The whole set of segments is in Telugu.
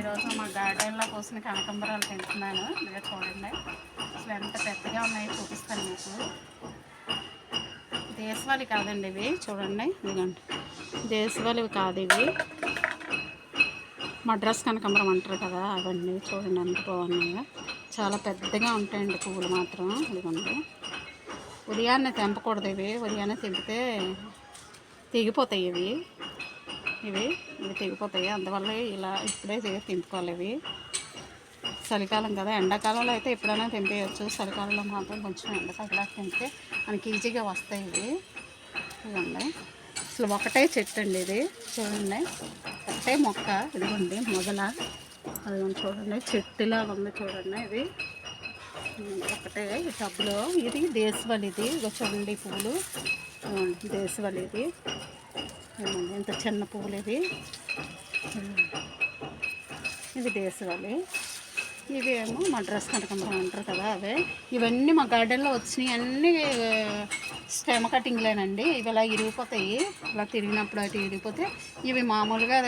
ఈరోజు మా గార్డెన్లో కోసిన కనకాంబరాలు తింటున్నాను. ఇదిగో చూడండి, అసలు ఎంత పెద్దగా ఉన్నాయో చూపిస్తాను మీకు. దేశవాళీ కాదండి ఇవి, చూడండి ఇదిగోండి, దేశవాళీవి కాదు ఇవి, మద్రాస్ కనకాంబరం అంటారు కదా అవండి. చూడండి ఎంత బాగున్నాయో, చాలా పెద్దగా ఉంటాయండి పువ్వులు మాత్రం. ఇదిగోండి, ఉదయాన్నే తెంపకూడదు ఇవి, ఉదయాన్నే తెంపితే తెగిపోతాయి ఇవి తెగిపోతాయి. అందువల్ల ఇలా ఇప్పుడే తెంపుకోవాలి. ఇవి చలికాలం కదా, ఎండాకాలంలో అయితే ఎప్పుడైనా తెంపేయచ్చు, చలికాలంలో మాత్రం కొంచెం ఎండ తగ్గలాగా తెంపితే మనకి ఈజీగా వస్తాయి ఇవి. ఇదిగోండి, అసలు ఒకటే చెట్టు అండి ఇది, చూడండి ఒకటే మొక్క. ఇదిగోండి మొదల, అదిగోండి చూడండి చెట్టులా ఉంది చూడండి. ఇది ఒకటే టబ్లో, ఇది దేశవాళీ. ఇది చూడండి పువ్వులు, దేశవాళీ. ఇది ఎంత చిన్న పువ్వులు ఇది దేశవాళీ. ఇవి ఏమో మద్రాస్ కనకాంబరం అంటారు కదా అవే. ఇవన్నీ మా గార్డెన్లో వచ్చినాయి, అన్నీ స్టెమ్ కటింగ్లేనండి. ఇవి ఇలా ఇరిగిపోతాయి, ఇలా తిరిగినప్పుడు అటు ఇరిగిపోతే ఇవి మామూలుగా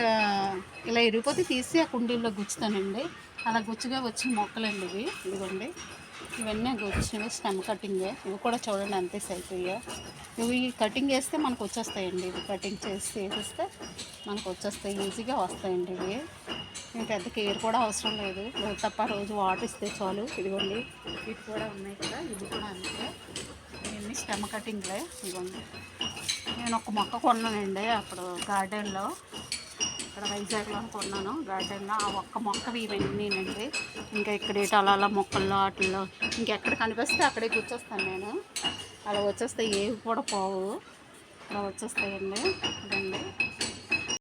ఇలా ఇరిగిపోతే తీసి ఆ కుండీల్లో గుచ్చుతానండి. అలా గుచ్చుగా వచ్చిన మొక్కలండి ఇవి. ఇదిగోండి, ఇవన్నీ గుచ్చినవి స్టెమ్ కటింగే. ఇవి కూడా చూడండి అంతే సైజుగా. ఇవి కటింగ్ చేస్తే మనకు వచ్చేస్తాయండి. ఇవి కటింగ్ చేసేస్తే మనకు వచ్చేస్తాయి, ఈజీగా వస్తాయండి. ఇవి పెద్ద కేర్ కూడా అవసరం లేదు, రోజు తప్ప రోజు వాటర్ ఇస్తే చాలు. ఇదిగోండి ఇవి కూడా ఉన్నాయి కదా, ఇది కూడా అంతే. ఇవన్నీ స్టెమ్ కటింగ్లే. ఇదిగోండి, నేను ఒక మొక్క కొన్నానండి అప్పుడు గార్డెన్లో, ఇక్కడ వైజాగ్లో కొన్నాను గార్డెన్లో. ఆ ఒక్క మొక్కవి ఇవన్నీనండి. ఇంకా ఇక్కడ అలా మొక్కల్లో వాటిల్లో ఇంకెక్కడ కనిపిస్తే అక్కడే కూర్చొస్తాను నేను. అలా వచ్చేస్తాయి, ఏవి కూడా పోవు, అలా వచ్చేస్తాయండి. ఇదండి.